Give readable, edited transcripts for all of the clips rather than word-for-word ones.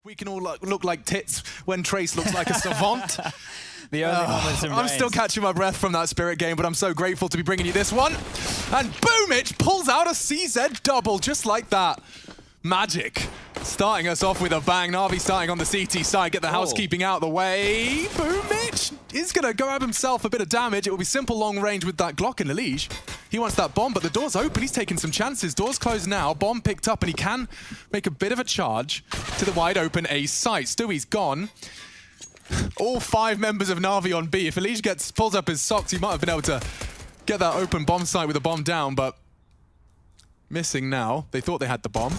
We can all look like tits when Trace looks like a savant. The only moments in I'm still catching my breath from that Spirit game, but I'm so grateful to be bringing you this one. And boom, it pulls out a CZ double just like that. Magic. Starting us off with a bang. NaVi starting on the CT side, get the housekeeping out of the way. Boom, Mitch is going to grab himself a bit of damage. It will be simple long range with that Glock in the leash. He wants that bomb, but the door's open. He's taking some chances. Door's closed now. Bomb picked up, and he can make a bit of a charge to the wide open A site. Stewie's gone. All 5 members of NaVi on B. If Elige pulls up his socks, he might have been able to get that open bomb site with a bomb down, but missing now. They thought they had the bomb.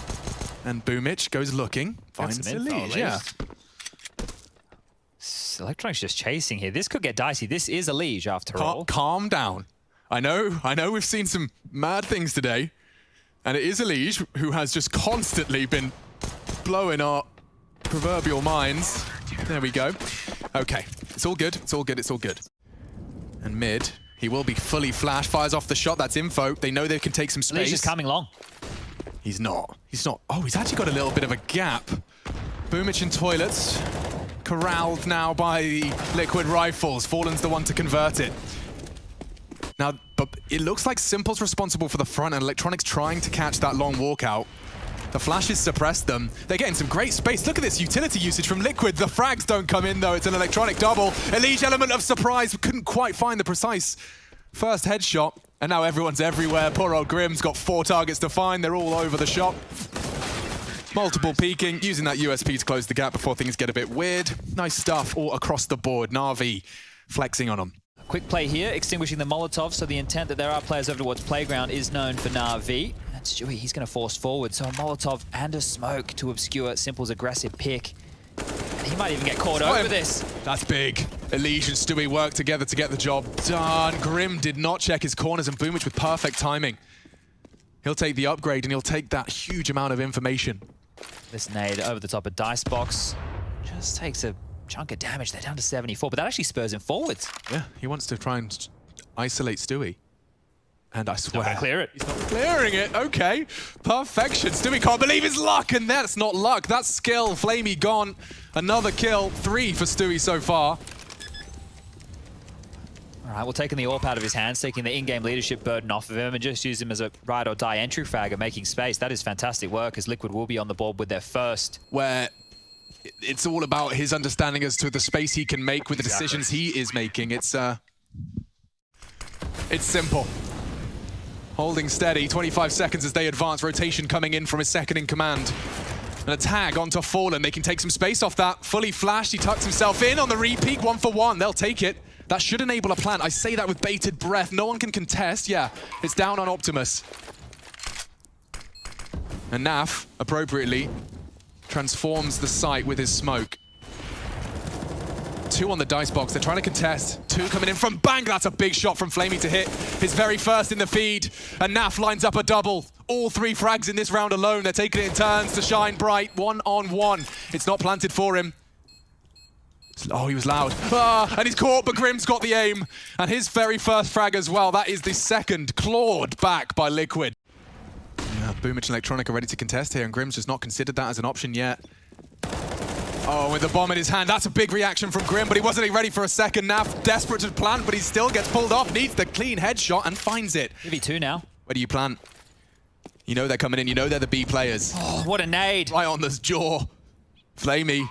And Boomich goes looking, finds Elige, yeah. Electronic's just chasing here. This could get dicey. This is Elige after all. Calm down. I know we've seen some mad things today. And it is Elige who has just constantly been blowing our proverbial minds. There we go. Okay, it's all good, it's all good, it's all good. And mid, he will be fully flash, fires off the shot, that's info. They know they can take some space. Elige's just coming long. He's not. Oh, he's actually got a little bit of a gap. Boomich in toilets. Corralled now by the liquid rifles. Fallen's the one to convert it. Now, but it looks like Simple's responsible for the front and Electronic's trying to catch that long walkout. The flashes suppressed them. They're getting some great space. Look at this utility usage from Liquid. The frags don't come in though. It's an Electronic double. Elige element of surprise. Couldn't quite find the precise first headshot. And now everyone's everywhere. Poor old Grim's got 4 targets to find. They're all over the shop. Multiple peeking, using that USP to close the gap before things get a bit weird. Nice stuff all across the board. NaVi flexing on them. Quick play here, extinguishing the Molotov, so the intent that there are players over towards Playground is known for NaVi. And Stewie, he's going to force forward, so a Molotov and a smoke to obscure Simple's aggressive pick. He might even get caught over this. That's big. Elige and Stewie work together to get the job done. Grim did not check his corners, and Boomich with perfect timing. He'll take the upgrade, and he'll take that huge amount of information. This nade over the top of Dicebox just takes a chunk of damage. They're down to 74, but that actually spurs him forwards. Yeah, he wants to try and isolate Stewie. And I swear, he's not gonna clear it. He's not clearing it. Okay, perfection. Stewie can't believe his luck, and that's not luck. That's skill. Flamey gone. Another kill. 3 for Stewie so far. All right, well, taking the AWP out of his hands, taking the in-game leadership burden off of him, and just use him as a ride-or-die entry fragger, making space. That is fantastic work, as Liquid will be on the board with their first. Where it's all about his understanding as to the space he can make with the decisions he is making. It's simple. Holding steady, 25 seconds as they advance. Rotation coming in from his second in command. And a tag onto Fallen. They can take some space off that. Fully flashed, he tucks himself in on the re-peek, 1 for 1. They'll take it. That should enable a plant. I say that with bated breath. No one can contest. Yeah, it's down on Optimus. And Naf, appropriately, transforms the site with his smoke. 2 on the dice box. They're trying to contest. 2 coming in from bang. That's a big shot from Flamey to hit his very first in the feed. And Naf lines up a double. All 3 frags in this round alone. They're taking it in turns to shine bright. 1-on-1. It's not planted for him. Oh, he was loud. And he's caught, but Grim's got the aim. And his very first frag as well. That is the second, clawed back by Liquid. Yeah, Boomich and Electronic are ready to contest here, and Grim's just not considered that as an option yet. Oh, with the bomb in his hand, that's a big reaction from Grim, but he wasn't ready for a second. Nav desperate to plant, but he still gets pulled off, needs the clean headshot, and finds it. NaVi2 now. Where do you plant? You know they're coming in, you know they're the B players. Oh, what a nade. Right on the jaw. Flamey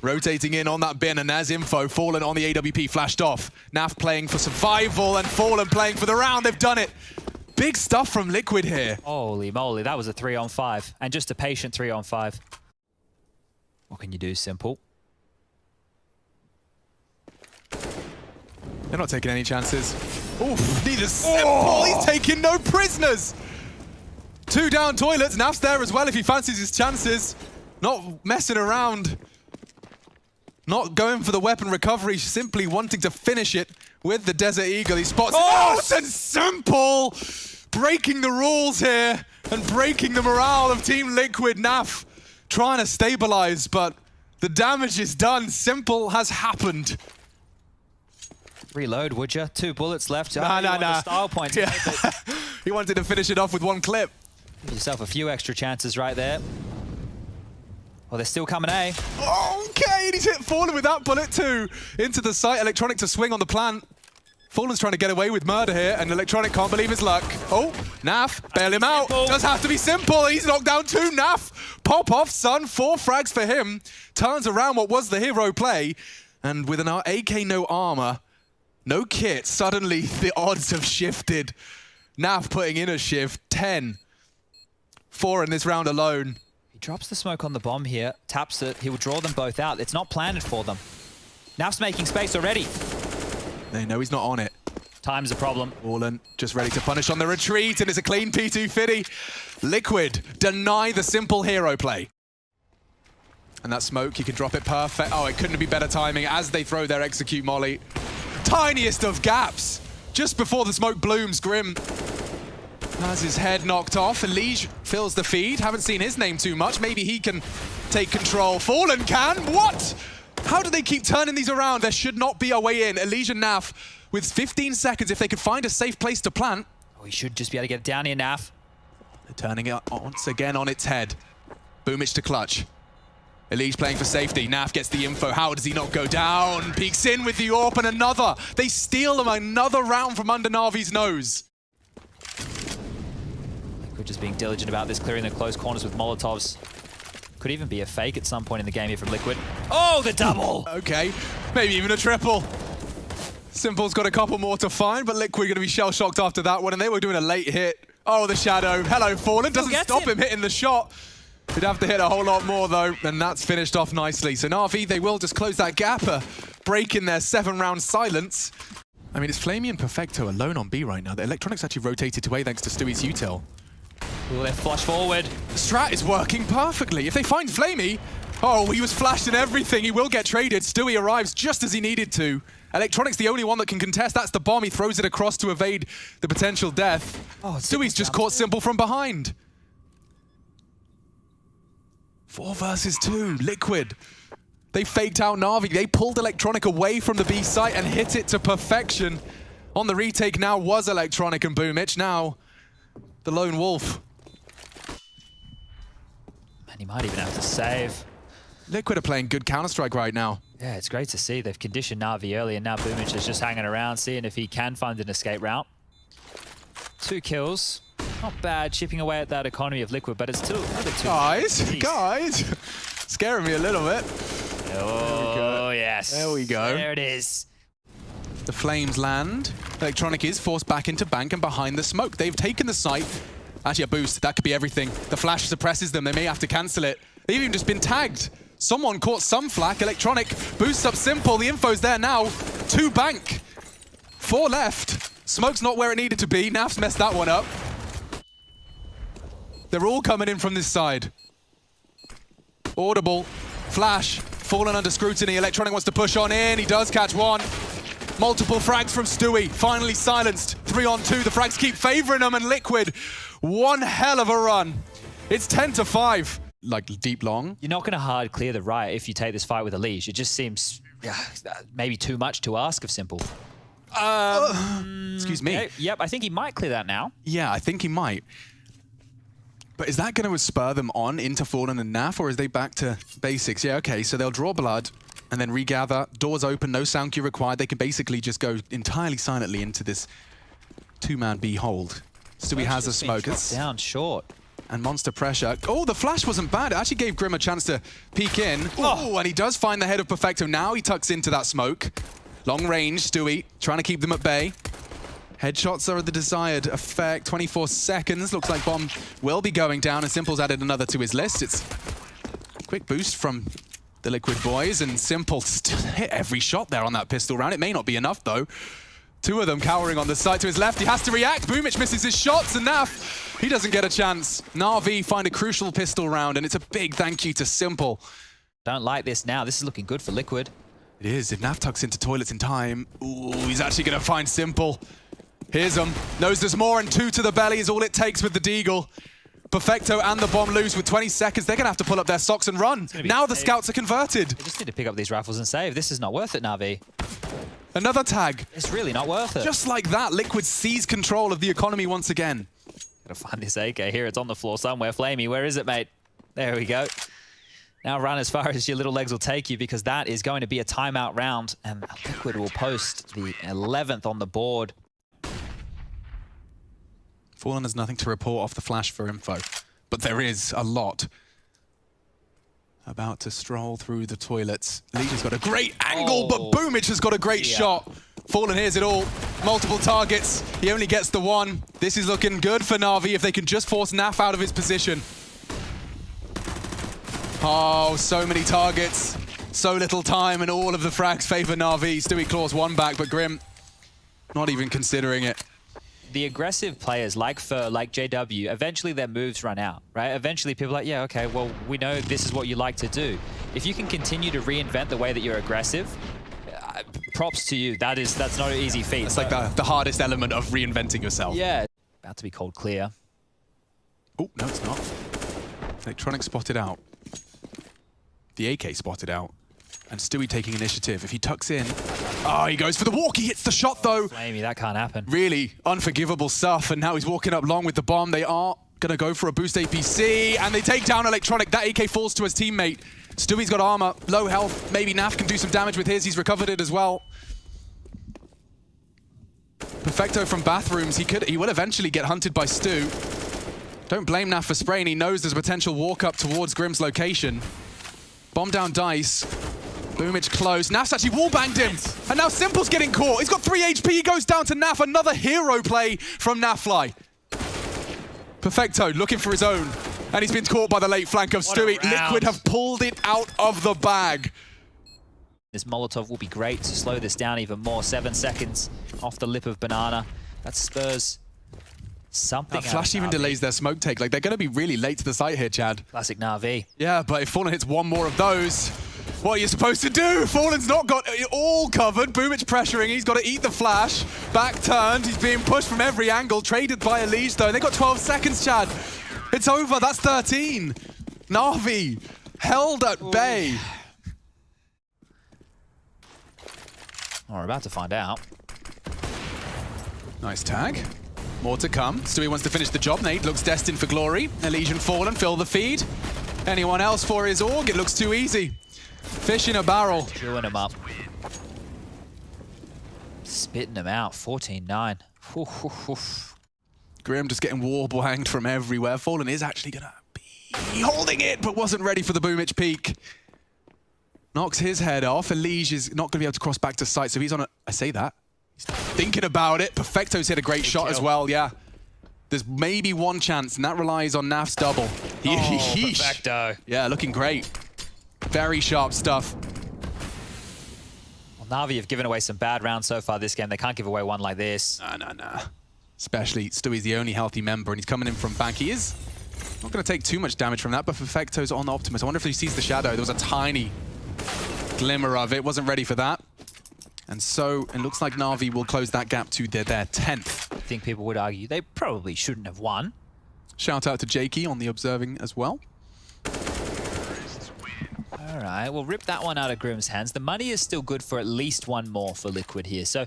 rotating in on that bin, and there's info. Fallen on the AWP, flashed off. Naf playing for survival, and Fallen playing for the round. They've done it. Big stuff from Liquid here. Holy moly, that was a 3-on-5, and just a patient 3-on-5. What can you do, Simple? They're not taking any chances. Oof, neither Simple. He's taking no prisoners. 2 down toilets. Naf's there as well if he fancies his chances. Not messing around. Not going for the weapon recovery, simply wanting to finish it with the Desert Eagle. He spots and Simple breaking the rules here and breaking the morale of Team Liquid. Naf trying to stabilize, but the damage is done. Simple has happened. Reload, would you? 2 bullets left. Nah. Style point. Yeah. He wanted to finish it off with 1 clip. Give yourself a few extra chances right there. Well, they're still coming, eh? Okay, and he's hit Fallen with that bullet too. Into the site, Electronic to swing on the plant. Fallen's trying to get away with murder here, and Electronic can't believe his luck. Oh, Naf, bail him out. Does have to be simple. He's knocked down 2. Naf, pop off, son. 4 frags for him. Turns around what was the hero play. And with an AK no armor, no kit, suddenly the odds have shifted. Naf putting in a shift. 10. 4 in this round alone. He drops the smoke on the bomb here, taps it. He will draw them both out. It's not planted for them. Naf's making space already. They know he's not on it. Time's a problem. Fallen just ready to punish on the retreat, and it's a clean P2 Fiddy. Liquid deny the simple hero play. And that smoke, he can drop it perfect. Oh, it couldn't be better timing as they throw their execute molly. Tiniest of gaps. Just before the smoke blooms, Grim has his head knocked off. Elige fills the feed. Haven't seen his name too much. Maybe he can take control. Fallen can. What? How do they keep turning these around? There should not be a way in. Elige and Naf with 15 seconds, if they could find a safe place to plant. Oh, he should just be able to get it down here, Naf. They're turning it once again on its head. Boomich to clutch. Elige playing for safety. Naf gets the info. How does he not go down? Peeks in with the AWP and another. They steal them another round from under Navi's nose. Liquid just being diligent about this, clearing the close corners with Molotovs. Could even be a fake at some point in the game here from Liquid. Oh, the double! Okay, maybe even a triple. Simple's got a couple more to find, but Liquid going to be shell-shocked after that one, and they were doing a late hit. Oh, the shadow. Hello, Fallen. Doesn't stop him hitting the shot. He'd have to hit a whole lot more, though, and that's finished off nicely. So NaVi, they will just close that gap, breaking their 7-round silence. I mean, it's Flamey and Perfecto alone on B right now. The Electronics actually rotated to A thanks to Stewie's util. Ooh, they're flush forward. The strat is working perfectly. If they find Flamey, oh, he was flashed and everything. He will get traded. Stewie arrives just as he needed to. Electronics the only one that can contest. That's the bomb. He throws it across to evade the potential death. Oh, Stewie's just caught Simple from behind. 4 versus 2. Liquid. They faked out NaVi. They pulled Electronic away from the B site and hit it to perfection. On the retake now was Electronic and Boomich. Now, the lone wolf. And he might even have to save. Liquid are playing good Counter-Strike right now. Yeah, it's great to see. They've conditioned NaVi early, and now Boomich is just hanging around, seeing if he can find an escape route. 2 kills. Not bad, chipping away at that economy of Liquid, but it's still another 2. Guys, scaring me a little bit. Oh, yes. There we go. There it is. The flames land. Electronic is forced back into bank and behind the smoke. They've taken the site. Actually, a boost. That could be everything. The flash suppresses them. They may have to cancel it. They've even just been tagged. Someone caught some flack. Electronic boosts up Simple. The info's there now. 2 bank. 4 left. Smoke's not where it needed to be. Naf's messed that one up. They're all coming in from this side. Audible. Flash. Fallen under scrutiny. Electronic wants to push on in. He does catch one. Multiple frags from Stewie. Finally silenced. 3 on 2. The frags keep favoring them, and Liquid. One hell of a run. It's 10-5. Like deep long. You're not going to hard clear the right if you take this fight with Elige. It just seems maybe too much to ask of Simple. Excuse me. Okay, yep, I think he might clear that now. Yeah, I think he might. But is that going to spur them on into Fallen and Naf, or is they back to basics? Yeah, okay, so they'll draw blood and then regather. Doors open, no sound cue required. They can basically just go entirely silently into this 2-man B hold. Stewie has a smoke. Down short. And monster pressure. Oh, the flash wasn't bad. It actually gave Grim a chance to peek in. Oh, and he does find the head of Perfecto. Now he tucks into that smoke. Long range, Stewie, trying to keep them at bay. Headshots are the desired effect. 24 seconds. Looks like bomb will be going down, and Simple's added another to his list. It's a quick boost from the Liquid boys, and Simple still hit every shot there on that pistol round. It may not be enough, though. 2 of them cowering on the side to his left. He has to react. Boomich misses his shots, and Naf, he doesn't get a chance. NaVi find a crucial pistol round, and it's a big thank you to Simple. Don't like this now. This is looking good for Liquid. It is. If Naf tucks into toilets in time, ooh, he's actually going to find Simple. Here's him. Knows there's more, and 2 to the belly is all it takes with the Deagle. Perfecto and the bomb lose with 20 seconds. They're going to have to pull up their socks and run. Now the scouts are converted. They just need to pick up these rifles and save. This is not worth it, NaVi. Another tag. It's really not worth it. Just like that, Liquid seize control of the economy once again. Gotta find this AK here. It's on the floor somewhere. Flamey, where is it, mate? There we go. Now run as far as your little legs will take you, because that is going to be a timeout round, and Liquid will post the 11th on the board. Fallen has nothing to report off the flash for info, but there is a lot. About to stroll through the toilets. Legion's got a great angle, but Boomich has got a great shot. Fallen hears it all. Multiple targets. He only gets the one. This is looking good for NaVi if they can just force Naf out of his position. Oh, so many targets. So little time, and all of the frags favor NaVi. Stewie claws one back, but Grim not even considering it. The aggressive players like Fur, like JW, eventually their moves run out, right? Eventually people are like, yeah, okay, well, we know this is what you like to do. If you can continue to reinvent the way that you're aggressive, props to you. That's not an easy feat. It's like the hardest element of reinventing yourself. Yeah. About to be called clear. Oh, no, it's not. Electronic spotted out. The AK spotted out. And Stewie taking initiative. If he tucks in... Oh, he goes for the walk. He hits the shot, though. Flamey, that can't happen. Really unforgivable stuff. And now he's walking up long with the bomb. They are going to go for a boost APC. And they take down Electronic. That AK falls to his teammate. Stewie's got armor. Low health. Maybe Naf can do some damage with his. He's recovered it as well. Perfecto from bathrooms. He will eventually get hunted by Stu. Don't blame Naf for spraying. He knows there's a potential walk up towards Grim's location. Bomb down Dice. Boomich close. Naf's actually wallbanged him. And now Simple's getting caught. He's got 3 HP. He goes down to Naf. Another hero play from Nafly. Perfecto looking for his own. And he's been caught by the late flank of Stewie. Liquid have pulled it out of the bag. This Molotov will be great to slow this down even more. 7 seconds off the lip of Banana. That spurs something. That flash even delays their smoke take. Like, they're going to be really late to the site here, Chad. Classic NaVi. Yeah, but if Fallen hits one more of those, what are you supposed to do? Fallen's not got it all covered. Boomich pressuring. He's got to eat the flash. Back turned. He's being pushed from every angle. Traded by a Liege, though. And they got 12 seconds, Chad. It's over. That's 13. NaVi held at bay. Oh, we're about to find out. Nice tag. More to come. Stewie wants to finish the job. Nate looks destined for glory. Elysian Fallen, fill the feed. Anyone else for his org? It looks too easy. Fish in a barrel. Chewing him up. Spitting him out. 14-9. Grim just getting wall-banged from everywhere. Fallen is actually going to be holding it, but wasn't ready for the Boomich peak. Knocks his head off. Elige is not going to be able to cross back to site, so he's on a... I say that. He's thinking about it. Perfecto's hit a great shot as well, yeah. There's maybe one chance, and that relies on Naf's double. Perfecto. Yeah, looking great. Very sharp stuff. Well, NaVi have given away some bad rounds so far this game. They can't give away one like this. Nah. Especially Stewie's the only healthy member, and he's coming in from back. He is not going to take too much damage from that, but Perfecto's on Optimus. I wonder if he sees the shadow. There was a tiny glimmer of it. Wasn't ready for that. And so it looks like NaVi will close that gap to their 10th. I think people would argue they probably shouldn't have won. Shout out to Jakey on the observing as well. All right, we'll rip that one out of Grim's hands. The money is still good for at least one more for Liquid here. So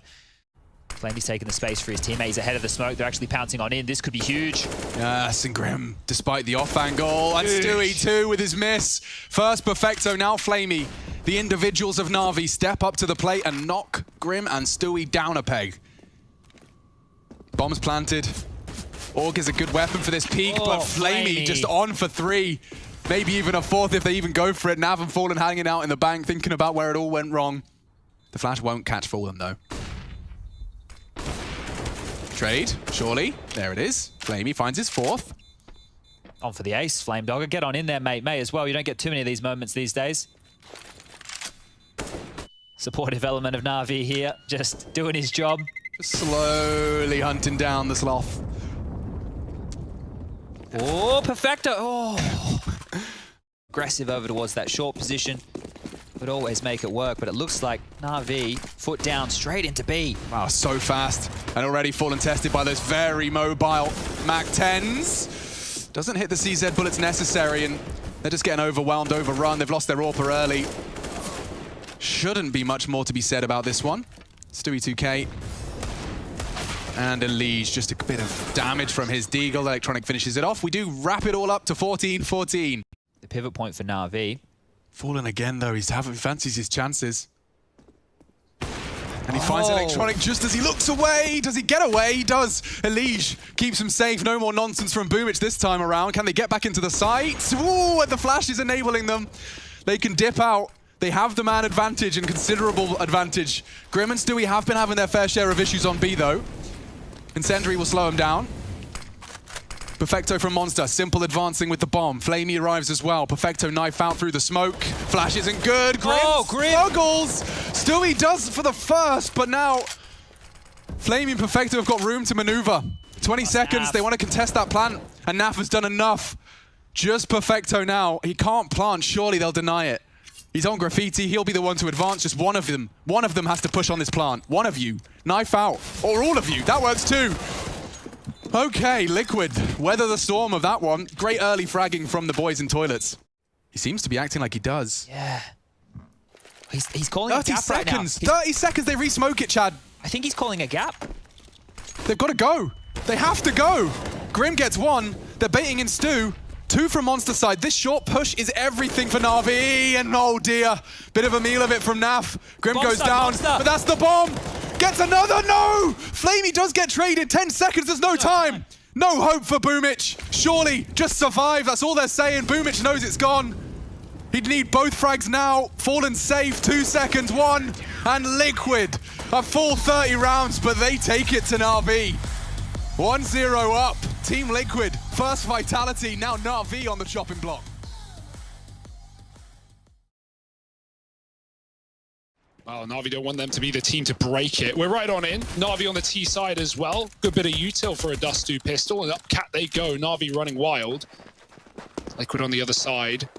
Flamey's taking the space for his teammates ahead of the smoke. They're actually pouncing on in. This could be huge. Yes, and Grim, despite the off angle, and Stewie too with his miss. First Perfecto, now Flamey. The individuals of NaVi step up to the plate and knock Grim and Stewie down a peg. Bombs planted. Org is a good weapon for this peak, but Flamey just on for 3. Maybe even a 4th if they even go for it. Nav and Fallen hanging out in the bank, thinking about where it all went wrong. The flash won't catch Fallen, though. Trade, surely. There it is. Flamey finds his 4th. On for the ace, Flame Dogger. Get on in there, mate. May as well. You don't get too many of these moments these days. Supportive element of NaVi here, just doing his job. Just slowly hunting down the sloth. Oh, Perfecto. Oh. Aggressive over towards that short position. Would always make it work, but it looks like NaVi, foot down, straight into B. Wow, so fast. And already Fallen tested by those very mobile MAC-10s. Doesn't hit the CZ bullets necessary, and they're just getting overwhelmed, overrun. They've lost their AWPer early. Shouldn't be much more to be said about this one. Stewie 2K. And Elige, just a bit of damage from his Deagle. Electronic finishes it off. We do wrap it all up to 14-14. The pivot point for NaVi. Fallen again, though. He fancies his chances. And he finds Electronic just as he looks away. Does he get away? He does. Elige keeps him safe. No more nonsense from Boomich this time around. Can they get back into the site? Ooh, and the flash is enabling them. They can dip out. They have the man advantage and considerable advantage. Grim and Stewie have been having their fair share of issues on B, though. Incendiary will slow him down. Perfecto from Monster, Simple advancing with the bomb. Flamey arrives as well. Perfecto knife out through the smoke. Flash isn't good. Grim struggles. Stewie does for the first, but now Flamey and Perfecto have got room to maneuver. 20 seconds, they want to contest that plant, and NaV has done enough. Just Perfecto now. He can't plant, surely they'll deny it. He's on Graffiti, he'll be the one to advance, just one of them. One of them has to push on this plant. One of you. Knife out. Or all of you, that works too. Okay, Liquid, weather the storm of that one. Great early fragging from the boys in toilets. He seems to be acting like he does. Yeah. He's calling a gap 30 seconds, right now. 30 seconds, they re-smoke it, Chad. I think he's calling a gap. They've got to go. They have to go. Grim gets one. They're baiting in Stu. Two from Monster side. This short push is everything for NaVi. And oh dear, bit of a meal of it from NaV. Grim goes down, but that's the bomb. Gets another, no! Flamey does get traded, 10 seconds, there's no time. No hope for Boomich. Surely, just survive, that's all they're saying. Boomich knows it's gone. He'd need both frags now. Fallen safe, 2 seconds, 1. And Liquid, a full 30 rounds, but they take it to NaVi. 1-0 up, Team Liquid. First vitality, now NaVi on the chopping block. Well, NaVi don't want them to be the team to break it. We're right on in. NaVi on the T side as well. Good bit of util for a Dustu pistol. And up cat they go. NaVi running wild. Liquid on the other side.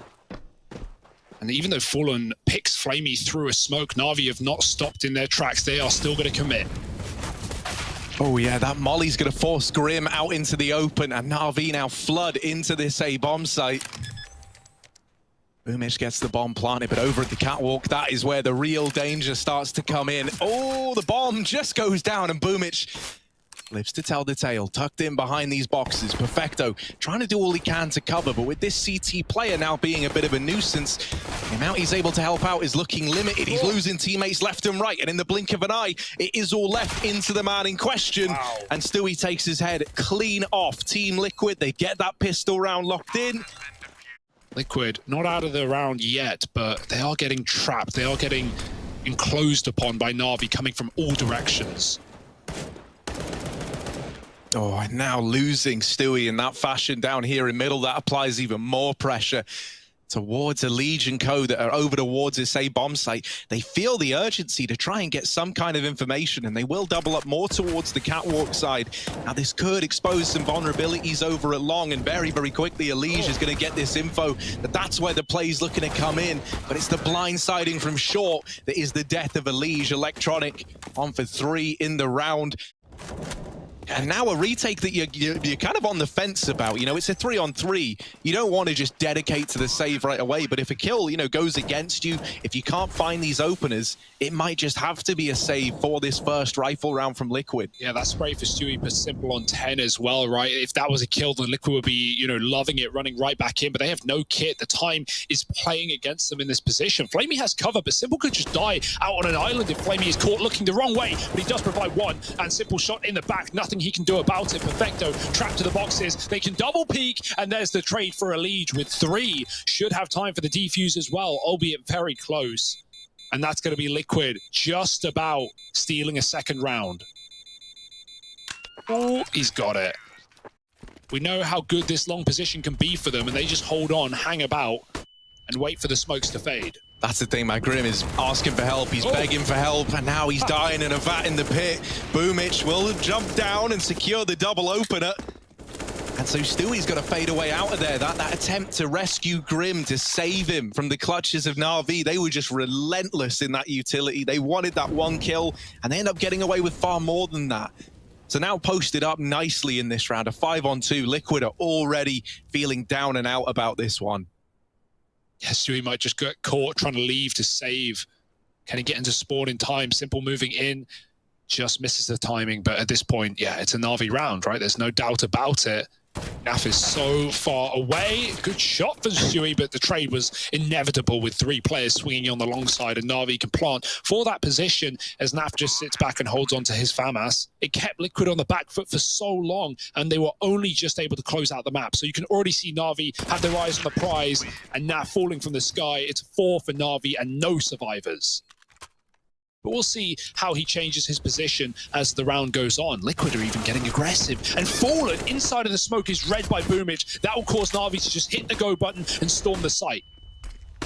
And even though Fallen picks Flamey through a smoke, NaVi have not stopped in their tracks. They are still going to commit. Oh yeah, that molly's going to force Grim out into the open. And NaVi now flood into this A-bomb site. Boomich gets the bomb planted, but over at the catwalk, that is where the real danger starts to come in. Oh, the bomb just goes down, and Boomich lives to tell the tale. Tucked in behind these boxes. Perfecto trying to do all he can to cover, but with this CT player now being a bit of a nuisance, the amount he's able to help out is looking limited. He's losing teammates left and right, and in the blink of an eye, it is all left into the man in question. Wow. And Stewie takes his head clean off. Team Liquid, they get that pistol round locked in. Liquid, not out of the round yet, but they are getting trapped. They are getting enclosed upon by NaVi coming from all directions. Oh, and now losing Stewie in that fashion down here in middle, that applies even more pressure towards Elige and Co that are over towards this A-bomb site. They feel the urgency to try and get some kind of information, and they will double up more towards the catwalk side. Now, this could expose some vulnerabilities over at long, and very, very quickly, Elige is going to get this info that that's where the play's looking to come in, but it's the blindsiding from short that is the death of Elige. Electronic on for 3 in the round. And now a retake that you're kind of on the fence about. You know, it's a 3-on-3. You don't want to just dedicate to the save right away, but if a kill, you know, goes against you, if you can't find these openers, it might just have to be a save for this first rifle round from Liquid. Yeah, that spray for Stewie per Simple on 10 as well, right? If that was a kill, then Liquid would be, you know, loving it, running right back in, but they have no kit. The time is playing against them in this position. Flamey has cover, but Simple could just die out on an island if Flamey is caught looking the wrong way, but he does provide one, and Simple shot in the back. Nothing he can do about it. Perfecto trapped to the boxes. They can double peek, and there's the trade for Elige with 3. Should have time for the defuse as well, albeit very close. And that's going to be Liquid just about stealing a second round. Oh, he's got it. We know how good this long position can be for them, and they just hold on, hang about, and wait for the smokes to fade. That's the thing, man. Grim is asking for help. He's begging for help, and now he's dying in a vat in the pit. Boomich will jump down and secure the double opener. And so Stewie's got to fade away out of there. That attempt to rescue Grim, to save him from the clutches of NaVi, they were just relentless in that utility. They wanted that one kill, and they end up getting away with far more than that. So now posted up nicely in this round, a 5-on-2. Liquid are already feeling down and out about this one. Yeah, Stewie might just get caught trying to leave to save. Can he get into spawn in time? Simple moving in, just misses the timing. But at this point, yeah, it's a NaVi round, right? There's no doubt about it. NaVi is so far away. Good shot for Stewie, but the trade was inevitable with 3 players swinging on the long side, and NaVi can plant for that position as NaVi just sits back and holds on to his FAMAS. It kept Liquid on the back foot for so long, and they were only just able to close out the map. So you can already see NaVi have their eyes on the prize, and NaVi falling from the sky. It's 4 for NaVi and no survivors. But we'll see how he changes his position as the round goes on. Liquid are even getting aggressive. And Fallen inside of the smoke is read by Boomage. That will cause NaVi to just hit the go button and storm the site.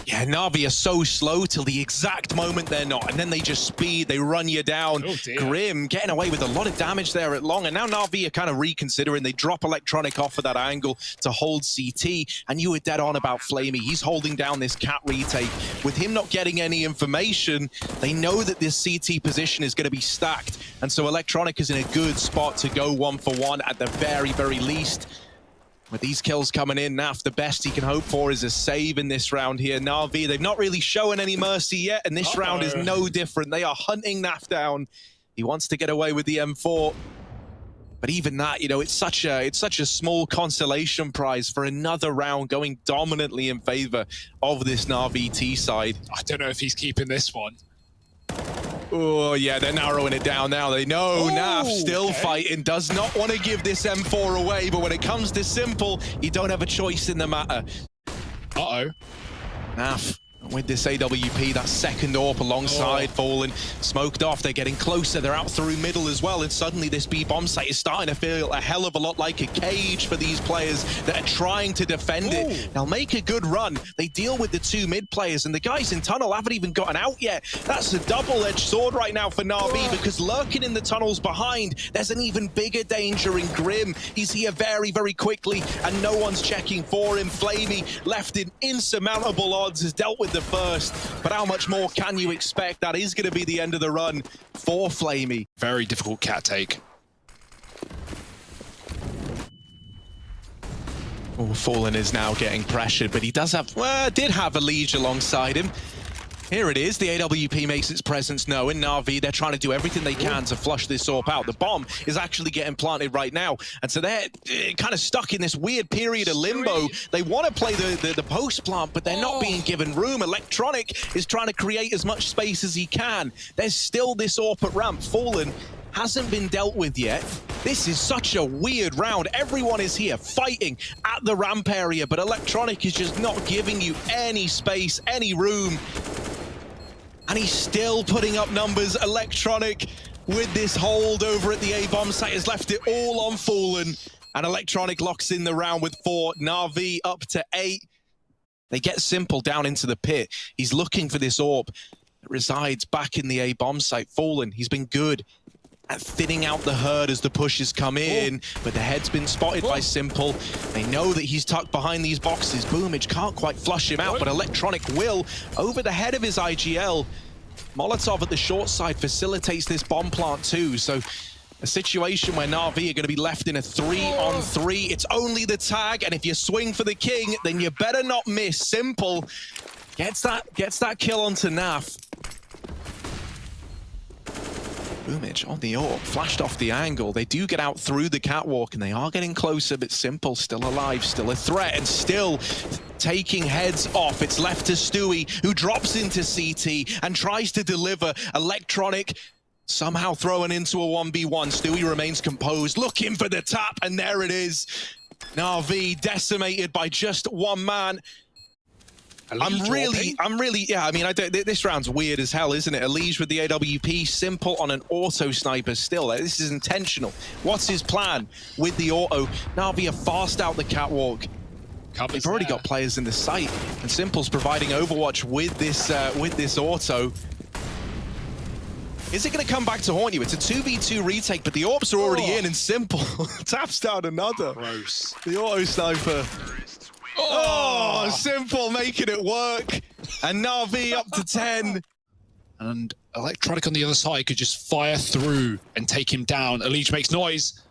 Yeah, NaVi are so slow till the exact moment they're not, and then they just speed, they run you down. Oh dear. Grim getting away with a lot of damage there at long, and now NaVi are kind of reconsidering. They drop Electronic off of that angle to hold CT, and you were dead on about Flamey. He's holding down this cat retake. With him not getting any information, they know that this CT position is going to be stacked, and so Electronic is in a good spot to go 1-for-1 at the very, very least. With these kills coming in, NaVi, the best he can hope for is a save in this round here. NaVi, they've not really shown any mercy yet, and this round is no different. They are hunting NaVi down. He wants to get away with the M4. But even that, you know, it's such a small consolation prize for another round going dominantly in favor of this NaVi T side. I don't know if he's keeping this one. Oh, yeah, they're narrowing it down now. They know NaVi still fighting, does not want to give this M4 away, but when it comes to Simple, you don't have a choice in the matter. Uh-oh. NaVi with this AWP, that second AWP alongside Fallen, smoked off. They're getting closer. They're out through middle as well, and suddenly this B bomb site is starting to feel a hell of a lot like a cage for these players that are trying to defend it. They'll make a good run. They deal with the 2 mid players, and the guys in tunnel haven't even gotten out yet. That's a double-edged sword right now for NaVi, because lurking in the tunnels behind, there's an even bigger danger in Grim. He's here very, very quickly, and no one's checking for him. Flamey left in insurmountable odds, has dealt with the first, but how much more can you expect? That is going to be the end of the run for Flamey. Very difficult cat take. Oh, Fallen is now getting pressured, but he does have, well, did have a Liege alongside him. Here it is, the AWP makes its presence known. NaVi, they're trying to do everything they can to flush this AWP out. The bomb is actually getting planted right now, and so they're kind of stuck in this weird period of limbo. They want to play the post plant, but they're not being given room. Electronic is trying to create as much space as he can. There's still this AWP at ramp. Fallen hasn't been dealt with yet. This is such a weird round. Everyone is here fighting at the ramp area, but Electronic is just not giving you any space, any room. And he's still putting up numbers. Electronic with this hold over at the A-bomb site has left it all on Fallen. And Electronic locks in the round with 4. NaVi up to 8. They get Simple down into the pit. He's looking for this AWP that resides back in the A-bomb site. Fallen, he's been good at thinning out the herd as the pushes come in, but the head's been spotted by Simple. They know that he's tucked behind these boxes. Boomage can't quite flush him out, but Electronic will. Over the head of his IGL, Molotov at the short side facilitates this bomb plant too, so a situation where NaVi are going to be left in a 3-on-3. It's only the tag, and if you swing for the king, then you better not miss. Simple gets that kill onto NaVi. Boomage on the AWP, flashed off the angle. They do get out through the catwalk, and they are getting closer, but Simple still alive, still a threat, and still taking heads off. It's left to Stewie, who drops into CT and tries to deliver. Electronic somehow thrown into a 1v1. Stewie remains composed, looking for the tap, and there it is. NaVi decimated by just 1 man. I'm really, yeah, I mean, this round's weird as hell, isn't it? Elige with the AWP, Simple on an auto sniper still. This is intentional. What's his plan with the auto? NaVi are fast out the catwalk. They've already got players in the site, and Simple's providing Overwatch with this auto. Is it going to come back to haunt you? It's a 2v2 retake, but the AWPs are already in, and Simple taps down another. Gross. The auto sniper. Oh, Simple making it work. And NaVi up to 10. And Electronic on the other side could just fire through and take him down. Elige makes noise.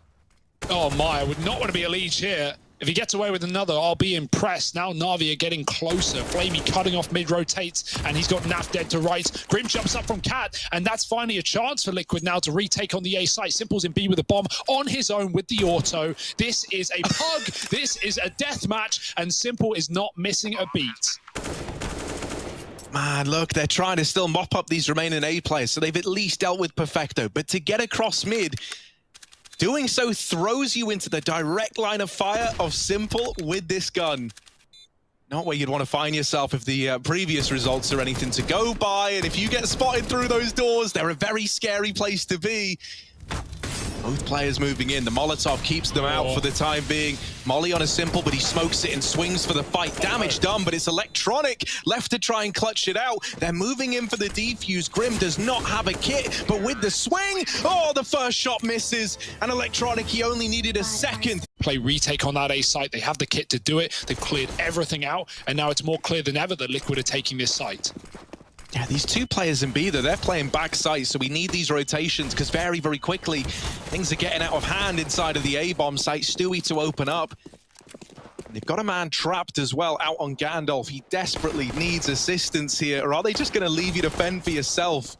Oh my, I would not want to be Elige here. If he gets away with another, I'll be impressed. Now Na'Vi are getting closer. Flamey cutting off mid rotates, and he's got Naf dead to right. Grim jumps up from Cat, and that's finally a chance for Liquid now to retake on the A site. Simple's in B with a bomb on his own with the auto. This is a pug. This is a death match, and Simple is not missing a beat. Man, look, they're trying to still mop up these remaining A players, so they've at least dealt with Perfecto. But to get across mid, doing so throws you into the direct line of fire of Simple with this gun. Not where you'd want to find yourself if the previous results are anything to go by. And if you get spotted through those doors, they're a very scary place to be. Both players moving in. The Molotov keeps them out for the time being. Molly on a Simple, but he smokes it and swings for the fight. Damage done, but it's Electronic left to try and clutch it out. They're moving in for the defuse. Grim does not have a kit, but with the swing, oh, the first shot misses. And Electronic, he only needed a second. Play retake on that A site. They have the kit to do it. They've cleared everything out, and now it's more clear than ever that Liquid are taking this site. Yeah, these two players in B, though, they're playing backside, so we need these rotations because very, very quickly, things are getting out of hand inside of the A-bomb site. Stewie to open up. And they've got a man trapped as well out on Gandalf. He desperately needs assistance here, or are they just going to leave you to fend for yourself?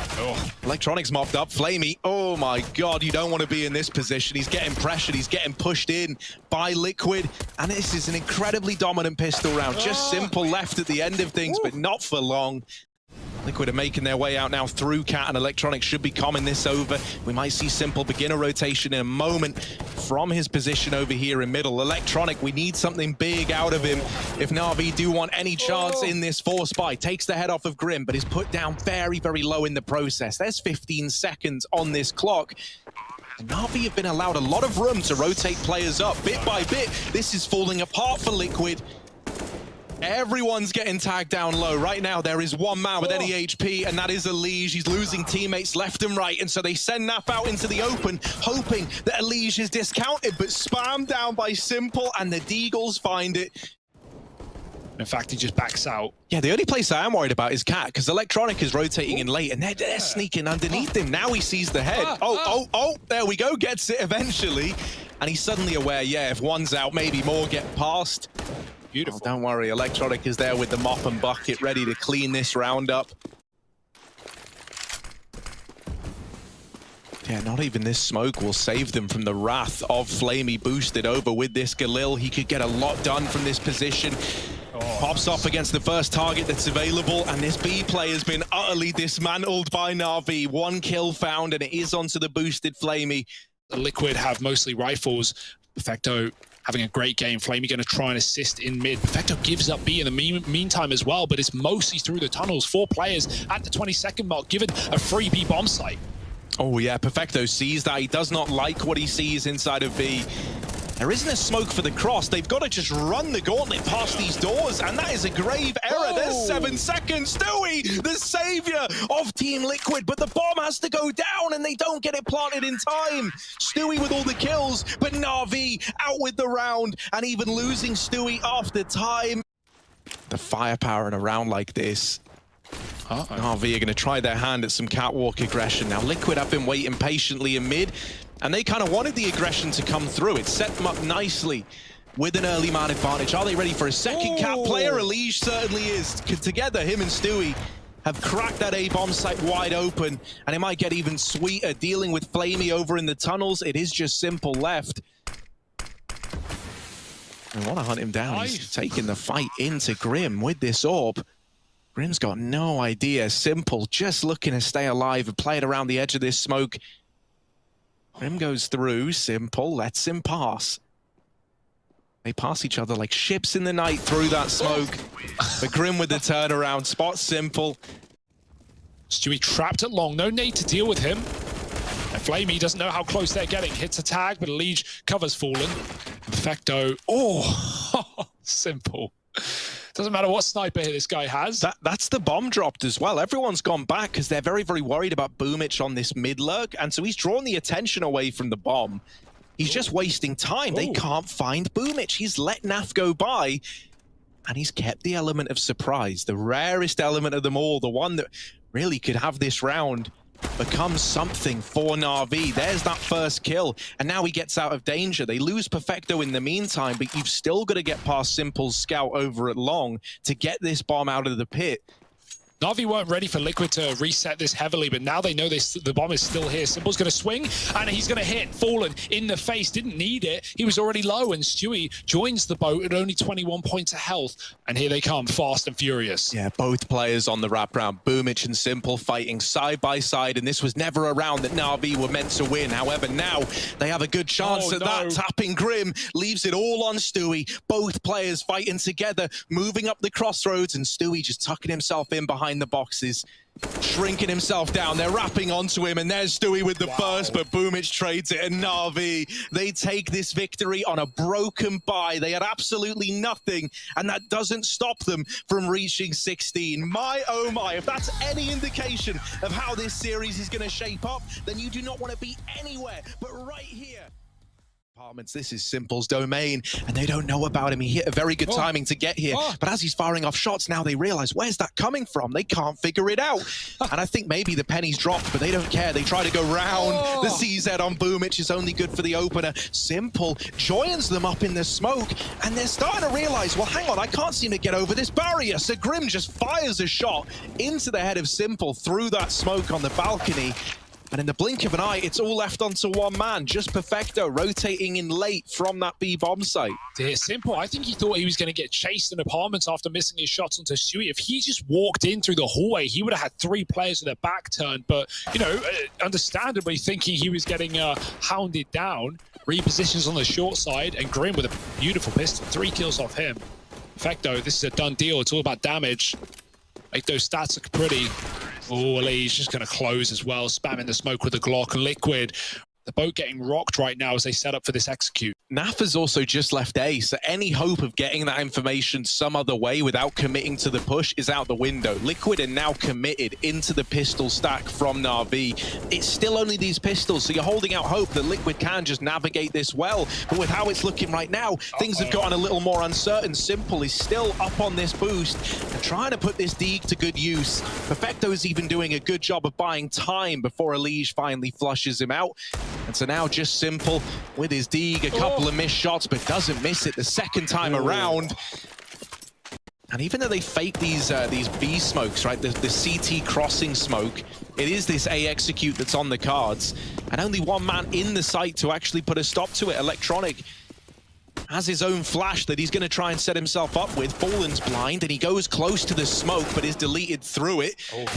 Oh. Electronics mopped up. Flamey, oh my god, you don't want to be in this position. He's getting pressured, he's getting pushed in by Liquid, and this is an incredibly dominant pistol round. Just Simple left at the end of things, but not for long. Liquid are making their way out now through Cat, and Electronics should be calming this over. We might see Simple begin a rotation in a moment from his position over here in middle. Electronic, we need something big out of him if NaVi do want any chance in this force buy. Takes the head off of Grim, but is put down very, very low in the process. There's 15 seconds on this clock. And NaVi have been allowed a lot of room to rotate players up bit by bit. This is falling apart for Liquid. Everyone's getting tagged down low. Right now, there is one man with any HP, and that is Elige. He's losing teammates left and right, and so they send Naf out into the open, hoping that Elige is discounted, but spammed down by Simple, and the Deagles find it. In fact, he just backs out. Yeah, the only place I am worried about is Cat, because Electronic is rotating in late, and they're sneaking underneath him. Now he sees the head. Oh, there we go. Gets it eventually. And he's suddenly aware, yeah, if one's out, maybe more get past. Beautiful. Oh, don't worry, Electronic is there with the mop and bucket, ready to clean this round up. Yeah, not even this smoke will save them from the wrath of Flamey boosted over with this Galil. He could get a lot done from this position. Pops off against the first target that's available, and this B play has been utterly dismantled by NaVi. One kill found, and it is onto the boosted Flamey. The Liquid have mostly rifles. Perfecto having a great game. Flamey going to try and assist in mid. Perfecto gives up B in the meantime as well, but it's mostly through the tunnels. 4 players at the 20-second mark, given a free B bomb site. Oh yeah, Perfecto sees that. He does not like what he sees inside of B. There isn't a smoke for the cross. They've got to just run the gauntlet past these doors, and that is a grave error. There's 7 seconds. Stewie, the savior of Team Liquid, but the bomb has to go down, and they don't get it planted in time. Stewie with all the kills, but NaVi out with the round, and even losing Stewie after time. The firepower in a round like this. NaVi are going to try their hand at some catwalk aggression. Now, Liquid have been waiting patiently in mid, and they kind of wanted the aggression to come through. It set them up nicely with an early man advantage. Are they ready for a second cat player? Elige certainly is. Together, him and Stewie have cracked that A-bomb site wide open, and it might get even sweeter dealing with Flamey over in the tunnels. It is just Simple left. I want to hunt him down. He's taking the fight into Grim with this orb. Grim's got no idea. Simple just looking to stay alive and play it around the edge of this smoke. Grim goes through, Simple lets him pass. They pass each other like ships in the night through that smoke. But Grim with the turnaround, spots Simple. Stewie trapped at long, no need to deal with him. And Flamey doesn't know how close they're getting. Hits a tag, but Elige covers fallen. Perfecto, Simple. Doesn't matter what sniper here this guy has. That's the bomb dropped as well. Everyone's gone back because they're very, very worried about Boomich on this mid lurk, and so he's drawn the attention away from the bomb. He's just wasting time. They can't find Boomich. He's let Naf go by, and he's kept the element of surprise, the rarest element of them all, the one that really could have this round becomes something for NaVi. There's that first kill, and now he gets out of danger. They lose Perfecto in the meantime, but you've still got to get past Simple's scout over at long to get this bomb out of the pit. NaVi weren't ready for Liquid to reset this heavily, but now they know the bomb is still here. Simple's going to swing, and he's going to hit Fallen in the face. Didn't need it. He was already low, and Stewie joins the boat at only 21 points of health. And here they come, fast and furious. Yeah, both players on the wraparound. Boomich and Simple fighting side by side, and this was never a round that NaVi were meant to win. However, now they have a good chance at that. Tapping Grim leaves it all on Stewie. Both players fighting together, moving up the crossroads, and Stewie just tucking himself in behind the boxes, shrinking himself down. They're wrapping onto him, and there's Stewie with the first, but Boomich trades it, and NaVi, they take this victory on a broken bye. They had absolutely nothing, and that doesn't stop them from reaching 16. My, oh my, if that's any indication of how this series is going to shape up, then you do not want to be anywhere but right here. This is Simple's domain, and they don't know about him. He hit a very good timing to get here, but as he's firing off shots, now they realize, where's that coming from? They can't figure it out. And I think maybe the pennies dropped, but they don't care. They try to go round. The CZ on Boomich is only good for the opener. Simple joins them up in the smoke, and they're starting to realize, well, hang on, I can't seem to get over this barrier. So Grim just fires a shot into the head of Simple through that smoke on the balcony. And in the blink of an eye, it's all left onto one man. Just Perfecto rotating in late from that B bomb site. Dear Simple, I think he thought he was going to get chased in apartments after missing his shots onto Stewie. If he just walked in through the hallway, he would have had 3 players with their back turned. But, you know, understandably thinking he was getting hounded down. Repositions on the short side, and Grim with a beautiful pistol. 3 kills off him. Perfecto, this is a done deal. It's all about damage. Make those stats look pretty. Oh, he's just going to close as well, spamming the smoke with the Glock. Liquid, the boat getting rocked right now as they set up for this execute. NAF has also just left A, so any hope of getting that information some other way without committing to the push is out the window. Liquid are now committed into the pistol stack from NaVi. It's still only these pistols, so you're holding out hope that Liquid can just navigate this well. But with how it's looking right now, things have gotten a little more uncertain. Simple is still up on this boost and trying to put this Deeg to good use. Perfecto is even doing a good job of buying time before Elige finally flushes him out. And so now just Simple with his Deeg, a couple of missed shots, but doesn't miss it the second time around. And even though they fake these B smokes, right, the CT crossing smoke, it is this A execute that's on the cards, and only one man in the site to actually put a stop to it. Electronic has his own flash that he's going to try and set himself up with. Fallen's blind, and he goes close to the smoke, but is deleted through it.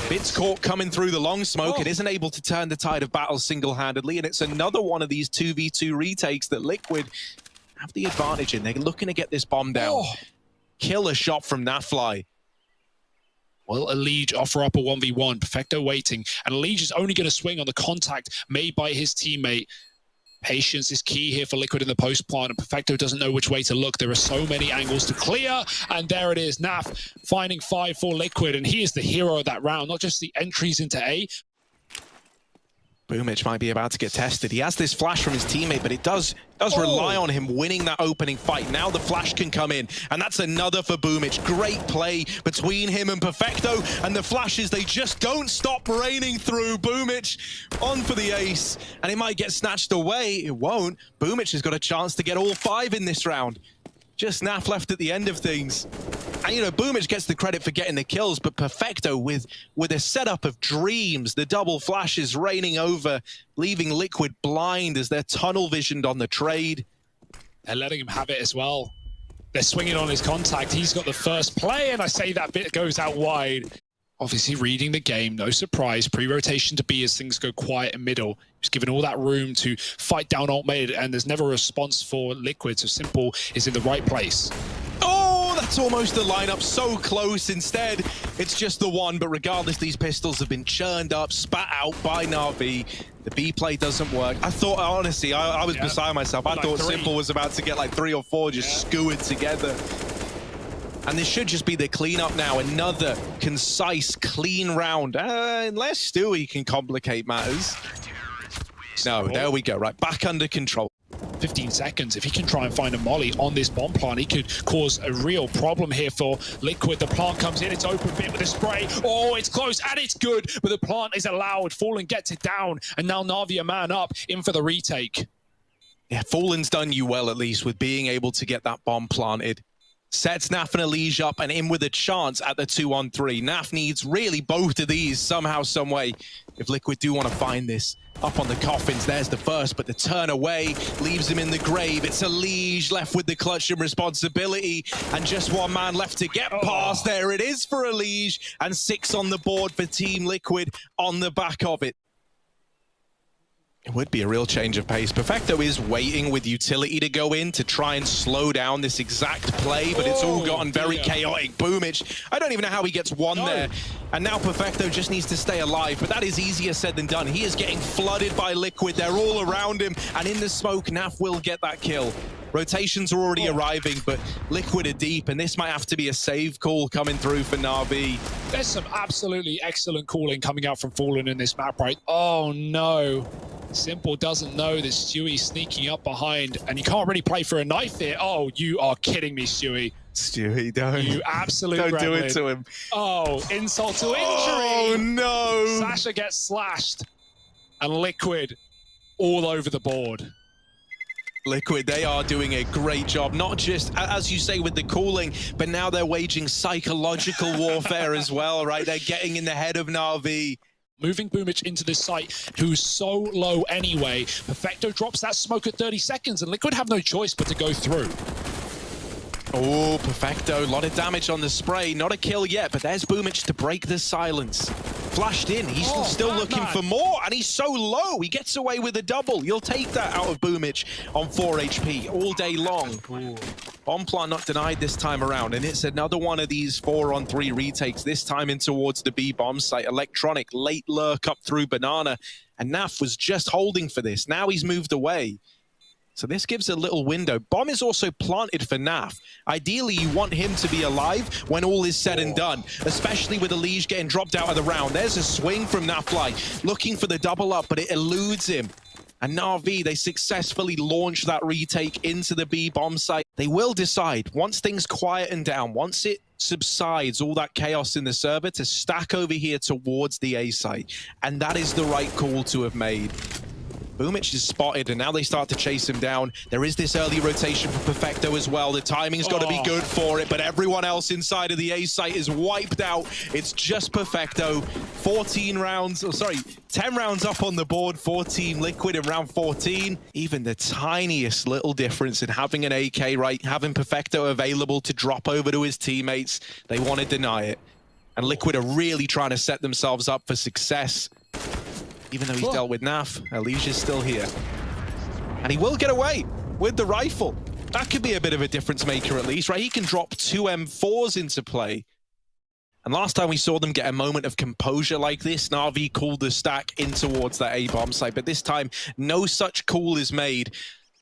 Bit's caught coming through the long smoke and isn't able to turn the tide of battle single-handedly, and it's another one of these 2v2 retakes that Liquid have the advantage in. They're looking to get this bomb down. Killer shot from NaFly. Well, Elige offer up a 1v1. Perfecto waiting, and Elige is only going to swing on the contact made by his teammate. Patience is key here for Liquid in the post plant, and Perfecto doesn't know which way to look. There are so many angles to clear, and there it is. Naf finding 5 for Liquid, and he is the hero of that round, not just the entries into A. Boomich might be about to get tested. He has this flash from his teammate, but it does rely on him winning that opening fight. Now the flash can come in, and that's another for Boomich. Great play between him and Perfecto, and the flashes, they just don't stop raining through. Boomich on for the ace, and it might get snatched away. It won't. Boomich has got a chance to get all 5 in this round. Just Naf left at the end of things. And, you know, Boomich gets the credit for getting the kills, but Perfecto with a setup of dreams, the double flashes raining over, leaving Liquid blind as they're tunnel visioned on the trade. They're letting him have it as well. They're swinging on his contact. He's got the first play, and I say that bit goes out wide. Obviously reading the game, no surprise. Pre-rotation to B as things go quiet in middle. He's given all that room to fight down alt mid, and there's never a response for Liquid, so Simple is in the right place. Oh, that's almost the lineup, so close. Instead, it's just the one, but regardless, these pistols have been churned up, spat out by NaVi. The B play doesn't work. I thought, honestly, I was beside myself. I thought Simple was about to get like 3 or 4 just skewered together. And this should just be the cleanup now. Another concise, clean round. Unless Stewie can complicate matters. No, there we go. Right, back under control. 15 seconds. If he can try and find a molly on this bomb plant, he could cause a real problem here for Liquid. The plant comes in, it's open bit with a spray. Oh, it's close and it's good, but the plant is allowed. Fallen gets it down, and now Na'Vi a man up, in for the retake. Yeah, Fallen's done you well, at least, with being able to get that bomb planted. Sets Naf and Elige up and in with a chance at the 2-on-3. Naf needs really both of these somehow, some way, if Liquid do want to find this. Up on the coffins, there's the first, but the turn away leaves him in the grave. It's Elige left with the clutch and responsibility, and just one man left to get past. There it is for Elige, and 6 on the board for Team Liquid on the back of it. It would be a real change of pace. Perfecto is waiting with utility to go in to try and slow down this exact play, but it's all gotten very chaotic. Boomich, I don't even know how he gets one there. And now Perfecto just needs to stay alive, but that is easier said than done. He is getting flooded by Liquid. They're all around him, and in the smoke, Naf will get that kill. Rotations are already arriving, but Liquid are deep, and this might have to be a save call coming through for NaVi. There's some absolutely excellent calling coming out from Fallen in this map, right? Oh no. Simple doesn't know that Stewie's sneaking up behind, and you can't really play for a knife here. Oh, you are kidding me, Stewie. Stewie, don't. You absolute Don't do gremlin. it to him. Oh, insult to injury. Oh, no. Sasha gets slashed, and Liquid all over the board. Liquid, they are doing a great job, not just, as you say, with the cooling, but now they're waging psychological warfare as well, right? They're getting in the head of NaVi. Moving Boomich into this site, who's so low anyway. Perfecto drops that smoke at 30 seconds, and Liquid have no choice but to go through. Oh, Perfecto, a lot of damage on the spray. Not a kill yet, but there's Boomich to break the silence. Flashed in, he's still looking for more, and he's so low. He gets away with a double. You'll take that out of Boomich on 4 HP all day long. Bomb plant not denied this time around, and it's another one of these 4-on-3 retakes, this time in towards the B bomb site. Electronic, late lurk up through Banana, and Naf was just holding for this. Now he's moved away. So this gives a little window. Bomb is also planted for Naf. Ideally, you want him to be alive when all is said and done, especially with Elige getting dropped out of the round. There's a swing from NaFly, looking for the double up, but it eludes him. And NaVi, they successfully launch that retake into the B bomb site. They will decide, once things quieten down, once it subsides, all that chaos in the server, to stack over here towards the A site. And that is the right call to have made. Boomich is spotted, and now they start to chase him down. There is this early rotation for Perfecto as well. The timing's got to be good for it, but everyone else inside of the A site is wiped out. It's just Perfecto. 10 rounds up on the board for Team Liquid in round 14. Even the tiniest little difference in having an AK, right? Having Perfecto available to drop over to his teammates, they want to deny it. And Liquid are really trying to set themselves up for success. Even though he's dealt with Naf, Elige is still here. And he will get away with the rifle. That could be a bit of a difference maker at least, right? He can drop 2 M4s into play. And last time we saw them get a moment of composure like this, NaVi called the stack in towards that A-bomb site. But this time, no such call is made.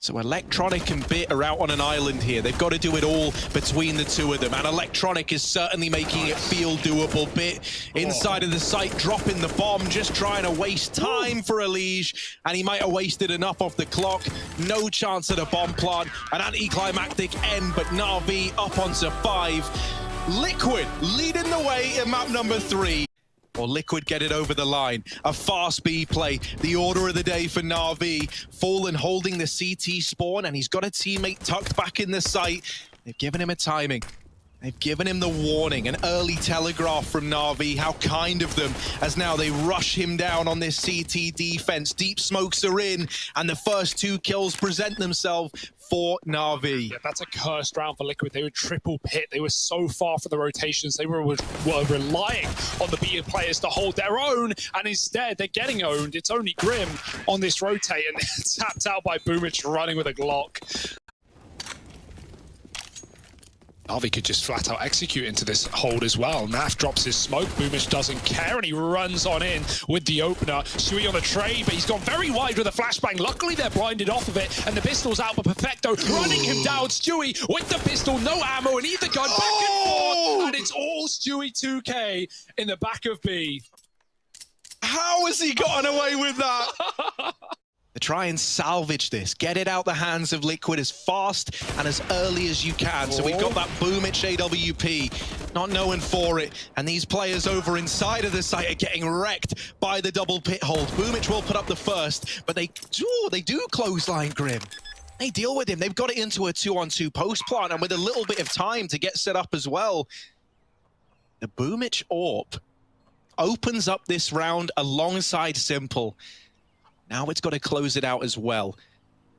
So Electronic and Bit are out on an island here. They've got to do it all between the two of them. And Electronic is certainly making it feel doable. Bit inside of the site, dropping the bomb, just trying to waste time for Elige. And he might have wasted enough off the clock. No chance at a bomb plant. An anticlimactic end, but NaVi up onto 5. Liquid leading the way in map number 3. Or Liquid get it over the line. A fast B play. The order of the day for NaVi. Fallen holding the CT spawn, and he's got a teammate tucked back in the site. They've given him a timing. They've given him the warning, an early telegraph from NaVi. How kind of them, as now they rush him down on this CT defense. Deep smokes are in, and the first 2 kills present themselves for NaVi. Yeah, that's a cursed round for Liquid. They were triple pit. They were so far for the rotations. They were relying on the B players to hold their own, and instead they're getting owned. It's only Grim on this rotate, and tapped out by Boomich running with a Glock. NaVi could just flat out execute into this hold as well. Naf drops his smoke, Boomich doesn't care, and he runs on in with the opener. Stewie on a trade, but he's gone very wide with a flashbang. Luckily, they're blinded off of it, and the pistol's out, but Perfecto running him down. Stewie with the pistol, no ammo in either gun, back and forth, and it's all Stewie 2K in the back of B. How has he gotten away with that? to try and salvage this. Get it out the hands of Liquid as fast and as early as you can. So we've got that Boomich AWP, not knowing for it. And these players over inside of the site are getting wrecked by the double pit hold. Boomich will put up the first, but they do clothesline Grim. They deal with him. They've got it into a 2-on-2 post plant, and with a little bit of time to get set up as well. The Boomich AWP opens up this round alongside Simple. Now it's got to close it out as well.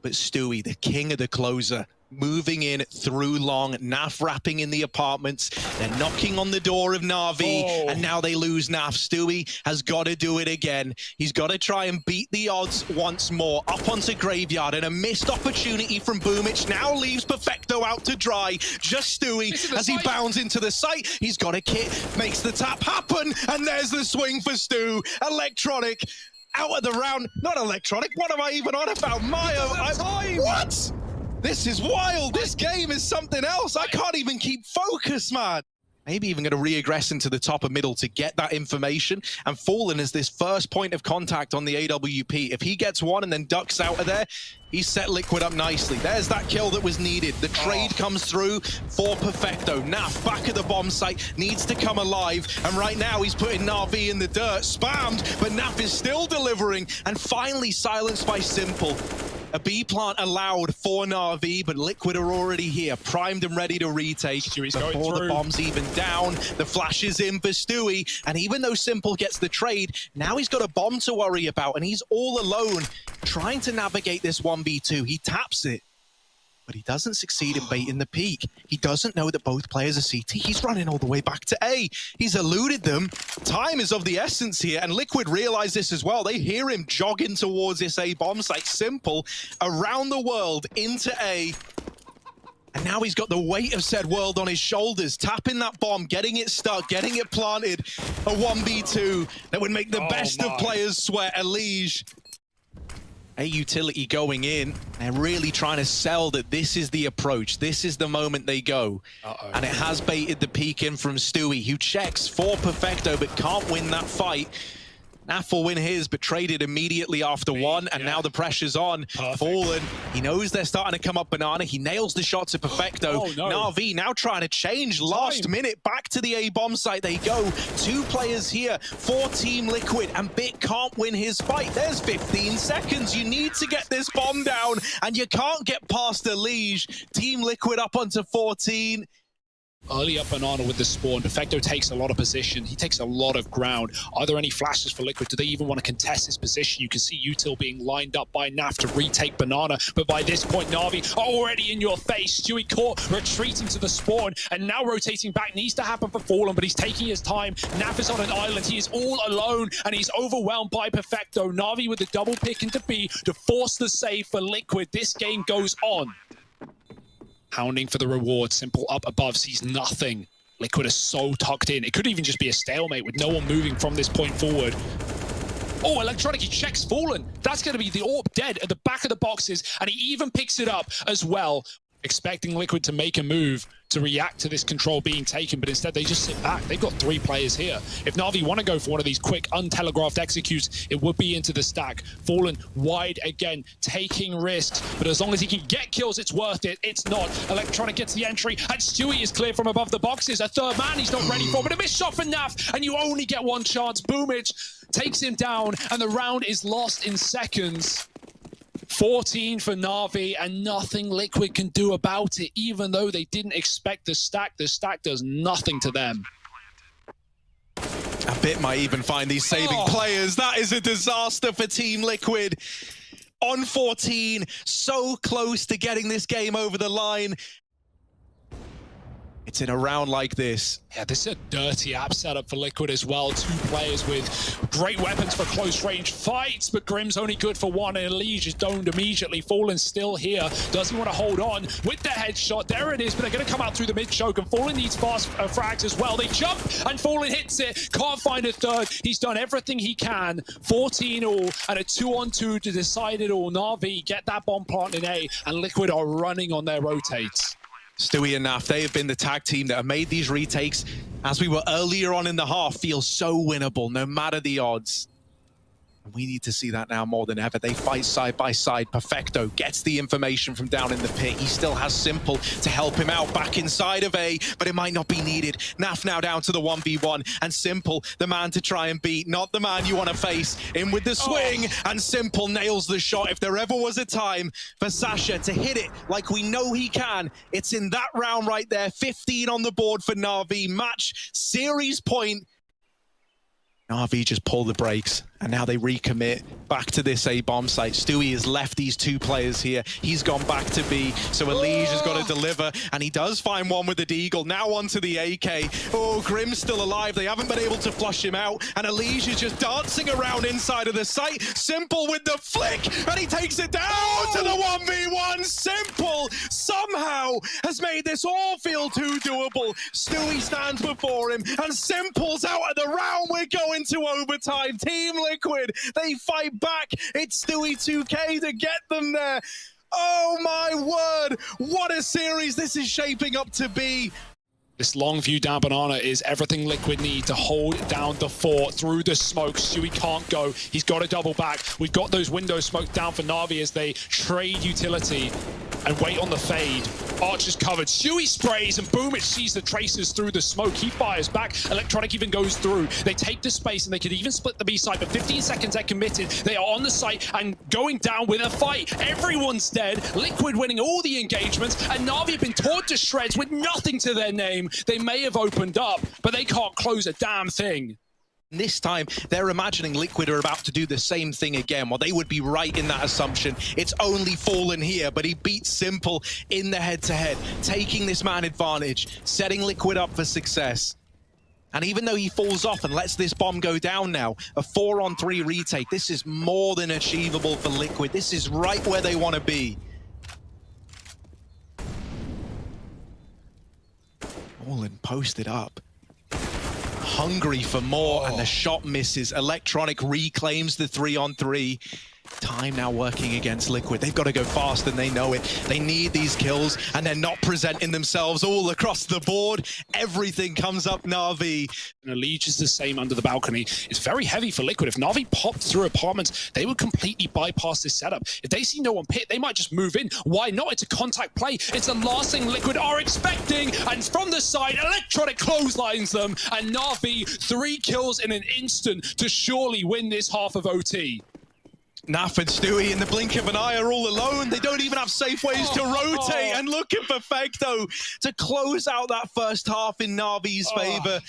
But Stewie, the king of the closer, moving in through long, NaV wrapping in the apartments. They're knocking on the door of NaVi, and now they lose NaV. Stewie has got to do it again. He's got to try and beat the odds once more. Up onto Graveyard, and a missed opportunity from Boomich now leaves Perfecto out to dry. Just Stewie as he bounds into the site. He's got a kit, makes the tap happen, and there's the swing for Stu. Electronic out of the round. Not Electronic, what am I even on about? Mayo, what? This is wild. This game is something else. I can't even keep focus, man. Maybe even going to re-aggress into the top of middle to get that information. And Fallen is this first point of contact on the AWP. If he gets one and then ducks out of there, he's set Liquid up nicely. There's that kill that was needed. The trade comes through for Perfecto. NaV back at the bomb site, needs to come alive. And right now he's putting NaVi in the dirt, spammed, but NaV is still delivering. And finally silenced by Simple. A B plant allowed for NaVi, but Liquid are already here, primed and ready to retake. Stewie's before the bomb's even down. The flash is in for Stewie, and even though Simple gets the trade, now he's got a bomb to worry about, and he's all alone trying to navigate this 1v2. He taps it, but he doesn't succeed in baiting the peak. He doesn't know that both players are CT. He's running all the way back to A. He's eluded them. Time is of the essence here, and Liquid realize this as well. They hear him jogging towards this A bomb site. Simple around the world into A. And now he's got the weight of said world on his shoulders, tapping that bomb, getting it stuck, getting it planted. A 1v2 that would make the best of players sweat. Elige. A utility going in. They're really trying to sell that this is the approach. This is the moment they go. And it has baited the peek in from Stewie, who checks for Perfecto but can't win that fight. NaV will win his, but traded immediately after one, and now the pressure's on. Fallen, he knows they're starting to come up banana. He nails the shot to Perfecto. NaVi now trying to change last minute. Back to the A bomb site they go. 2 players here for Team Liquid, and Bit can't win his fight. There's 15 seconds. You need to get this bomb down, and you can't get past Elige. Team Liquid up onto 14. Early up banana with the spawn. Perfecto takes a lot of position. He takes a lot of ground. Are there any flashes for Liquid? Do they even want to contest this position? You can see Util being lined up by NaV to retake banana. But by this point, NaVi are already in your face. Stewie caught, retreating to the spawn, and now rotating back. Needs to happen for Fallen, but he's taking his time. NaV is on an island. He is all alone, and he's overwhelmed by Perfecto. NaVi with the double pick into B to force the save for Liquid. This game goes on. Hounding for the reward. Simple up above, sees nothing. Liquid is so tucked in. It could even just be a stalemate with no one moving from this point forward. Oh, Electronic, he checks Fallen. That's going to be the AWP dead at the back of the boxes, and he even picks it up as well. Expecting Liquid to make a move to react to this control being taken, but instead they just sit back. They've got 3 players here. If NaVi want to go for one of these quick, untelegraphed executes, it would be into the stack. Fallen wide again, taking risks, but as long as he can get kills, it's worth it. It's not. Electronic gets the entry, and Stewie is clear from above the boxes. A third man he's not ready for, but a missed shot for NaV, and you only get one chance. Boomich takes him down, and the round is lost in seconds. 14 for NaVi, and nothing Liquid can do about it. Even though they didn't expect the stack does nothing to them. A Bit might even find these saving players. That is a disaster for Team Liquid. On 14, so close to getting this game over the line. It's in a round like this. Yeah, this is a dirty app setup for Liquid as well. 2 players with great weapons for close range fights, but Grim's only good for 1, and Elige is domed immediately. Fallen still here. Does he want to hold on with the headshot? There it is, but they're going to come out through the mid-choke, and Fallen needs fast frags as well. They jump, and Fallen hits it. Can't find a third. He's done everything he can. 14 all, and a 2-on-2 to decide it all. NaVi get that bomb plant in A, and Liquid are running on their rotates. Stewie and NaV, they have been the tag team that have made these retakes, as we were earlier on in the half, feel so winnable, no matter the odds. We need to see that now more than ever. They fight side by side. Perfecto gets the information from down in the pit. He still has Simple to help him out back inside of A, but it might not be needed. Naf now down to the 1v1, and Simple, the man to try and beat, not the man you want to face. In with the swing, and Simple nails the shot. If there ever was a time for Sasha to hit it like we know he can, it's in that round right there. 15 on the board for NaVi. Match, series point. NaVi just pull the brakes, and now they recommit back to this A bomb site. Stewie has left these two players here. He's gone back to B, so Elige has got to deliver, and he does find one with the Deagle. Now onto the AK. Oh, Grim's still alive. They haven't been able to flush him out, and Elige is just dancing around inside of the site. Simple with the flick, and he takes it down to the 1v1. Simple somehow has made this all feel too doable. Stewie stands before him, and Simple's out of the round. We're going to overtime. Team Liquid, they fight back. It's Stewie 2K to get them there. Oh my word, what a series this is shaping up to be. This long view down Banana is everything Liquid need to hold down the fort through the smoke. Stewie can't go. He's got to double back. We've got those windows smoked down for NaVi as they trade utility and wait on the fade. Archer's covered. Stewie sprays and Boomich sees the traces through the smoke. He fires back. Electronic even goes through. They take the space and they could even split the B side, but 15 seconds they're committed. They are on the site and going down with a fight. Everyone's dead. Liquid winning all the engagements, and NaVi have been torn to shreds with nothing to their name. They may have opened up, but they can't close a damn thing. This time, they're imagining Liquid are about to do the same thing again. Well, they would be right in that assumption. It's only Fallen here, but he beats Simple in the head-to-head, taking this man advantage, setting Liquid up for success. And even though he falls off and lets this bomb go down now, a 4-on-3 retake, this is more than achievable for Liquid. This is right where they want to be. Fallen posted up. Hungry for more, and the shot misses. Electronic reclaims the 3-on-3. Time now working against Liquid. They've got to go fast, and they know it. They need these kills, and they're not presenting themselves all across the board. Everything comes up NaVi. Elige is the same under the balcony. It's very heavy for Liquid. If NaVi popped through apartments, they would completely bypass this setup. If they see no one pit, they might just move in. Why not? It's a contact play. It's the last thing Liquid are expecting. And from the side, Electronic clotheslines them. And NaVi, 3 kills in an instant to surely win this half of OT. Naf and Stewie in the blink of an eye are all alone. They don't even have safe ways to rotate. And look at Perfecto to close out that first half in NaVi's favor.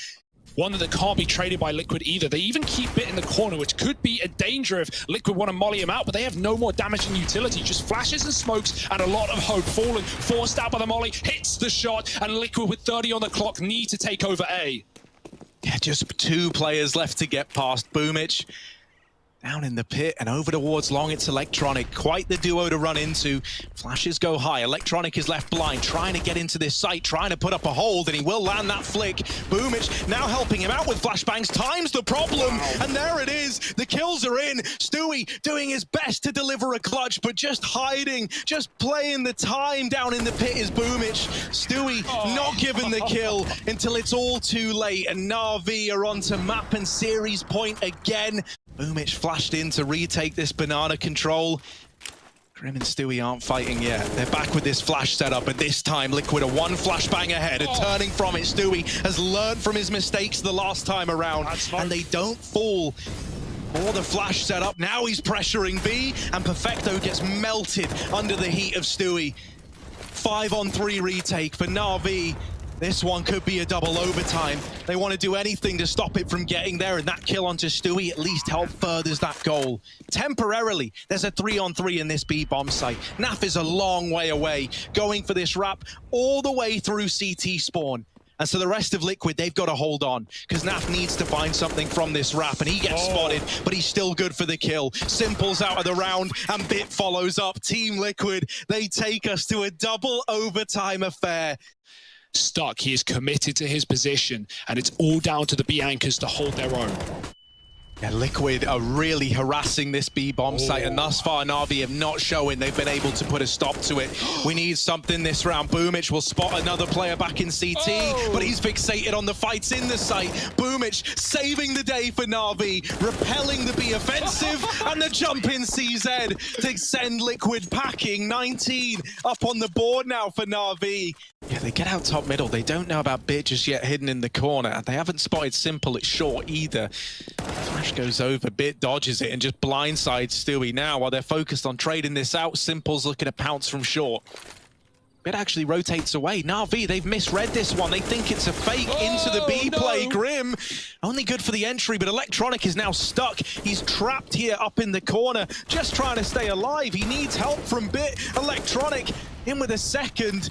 One that can't be traded by Liquid either. They even keep Bit in the corner, which could be a danger if Liquid want to molly him out, but they have no more damage than utility. Just flashes and smokes and a lot of hope. Fallen, forced out by the molly, hits the shot, and Liquid with 30 on the clock need to take over A. Yeah, just 2 players left to get past. Boomich down in the pit and over towards long. It's Electronic. Quite the duo to run into. Flashes go high. Electronic is left blind, trying to get into this site, trying to put up a hold, and he will land that flick. Boomich now helping him out with flashbangs. Time's the problem, and there it is. The kills are in. Stewie doing his best to deliver a clutch, but just hiding, just playing the time down in the pit is Boomich. Stewie not given the kill until it's all too late, and NaVi are on to map and series point again. Boomich flashed in to retake this banana control. Grim and Stewie aren't fighting yet. They're back with this flash setup, but this time Liquid are 1 flashbang ahead, and turning from it. Stewie has learned from his mistakes the last time around, and they don't fall for the flash setup. Now he's pressuring B, and Perfecto gets melted under the heat of Stewie. 5-on-3 retake for NaVi. This one could be a double overtime. They want to do anything to stop it from getting there, and that kill onto Stewie at least furthers that goal. Temporarily, there's a 3-on-3 in this B bomb site. Naf is a long way away, going for this wrap all the way through CT spawn. And so the rest of Liquid, they've got to hold on, because Naf needs to find something from this wrap, and he gets spotted, but he's still good for the kill. Simple's out of the round, and Bit follows up. Team Liquid, they take us to a double overtime affair. Stuck, he is committed to his position, and it's all down to the B anchors to hold their own. Yeah, Liquid are really harassing this B bomb site, and thus far NaVi have not shown they've been able to put a stop to it. We need something this round. Boomich will spot another player back in CT, but he's fixated on the fights in the site. Boomich saving the day for NaVi, repelling the B offensive, and the jump in CZ to send Liquid packing. 19 up on the board now for NaVi. Yeah, they get out top middle. They don't know about Bit just yet hidden in the corner. They haven't spotted Simple at short either. Flash goes over, Bit dodges it and just blindsides Stewie. Now, while they're focused on trading this out, Simple's looking to pounce from short. Bit actually rotates away. NaVi, they've misread this one. They think it's a fake into the B play. Grim, only good for the entry, but Electronic is now stuck. He's trapped here up in the corner, just trying to stay alive. He needs help from Bit. Electronic in with a second.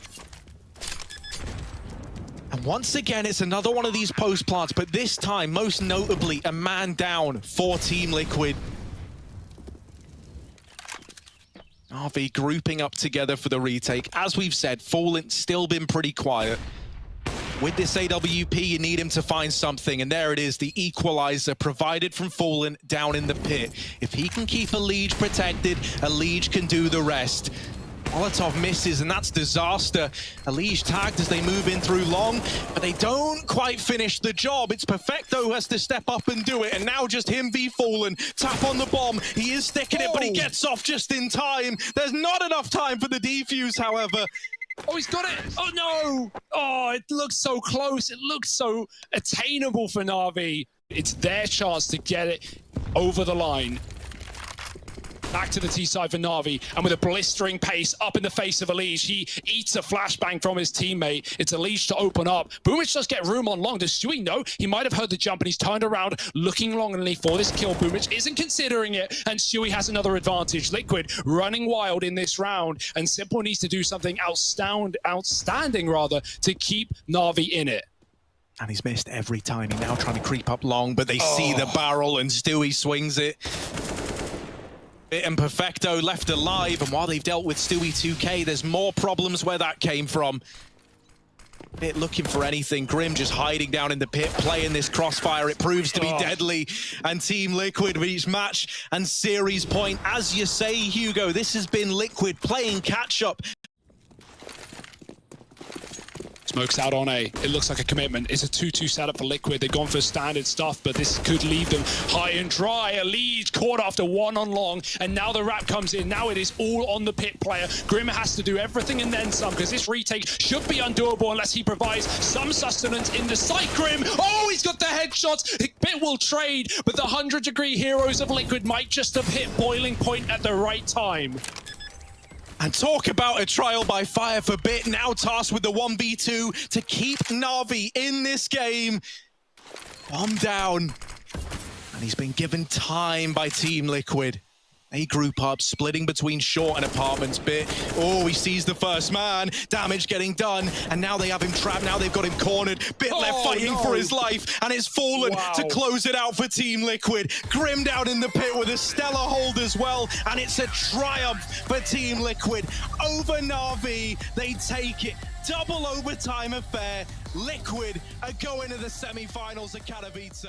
And once again, it's another one of these post plants, but this time, most notably, a man down for Team Liquid. NaVi grouping up together for the retake. As we've said, Fallen still been pretty quiet. With this AWP, you need him to find something, and there it is, the equalizer provided from Fallen down in the pit. If he can keep a Liege protected, a Liege can do the rest. Molotov misses, and that's disaster. A Liege tagged as they move in through long, but they don't quite finish the job. It's Perfecto who has to step up and do it, and now just him v Fallen. Tap on the bomb. He is sticking it, but he gets off just in time. There's not enough time for the defuse, however. Oh, he's got it. Oh, no. Oh, it looks so close. It looks so attainable for NaVi. It's their chance to get it over the line. Back to the T side for NaVi, and with a blistering pace up in the face of Elige, he eats a flashbang from his teammate. It's Elige to open up. Boomich does get room on long. Does Stewie know? He might have heard the jump, and he's turned around, looking longingly for this kill. Boomich isn't considering it, and Stewie has another advantage. Liquid running wild in this round, and Simple needs to do something outstanding rather, to keep NaVi in it. And he's missed every time. He's now trying to creep up long, but they see the barrel, and Stewie swings it. Bit and Perfecto left alive, and while they've dealt with Stewie 2K, there's more problems where that came from. Bit looking for anything. Grim just hiding down in the pit, playing this crossfire. It proves to be deadly. And Team Liquid reach match and series point. As you say, Hugo, this has been Liquid playing catch-up. Smokes out on A. It looks like a commitment. It's a 2-2 setup for Liquid. They've gone for standard stuff, but this could leave them high and dry. A lead caught after one on long, and now the wrap comes in. Now it is all on the pit player. Grim has to do everything and then some, because this retake should be undoable unless he provides some sustenance in the site. Grim, oh, he's got the headshots. Bit will trade, but the 100-degree heroes of Liquid might just have hit boiling point at the right time. And talk about a trial by fire for Bit, now tasked with the 1v2 to keep NaVi in this game. Bomb down. And he's been given time by Team Liquid. They group up, splitting between short and apartments. Bit, oh, he sees the first man. Damage getting done, and now they have him trapped. Now they've got him cornered. Bit left fighting for his life, and it's Fallen to close it out for Team Liquid. Grim down in the pit with a stellar hold as well, and it's a triumph for Team Liquid over NaVi. They take it. Double overtime affair. Liquid are going to the semi-finals at Katowice.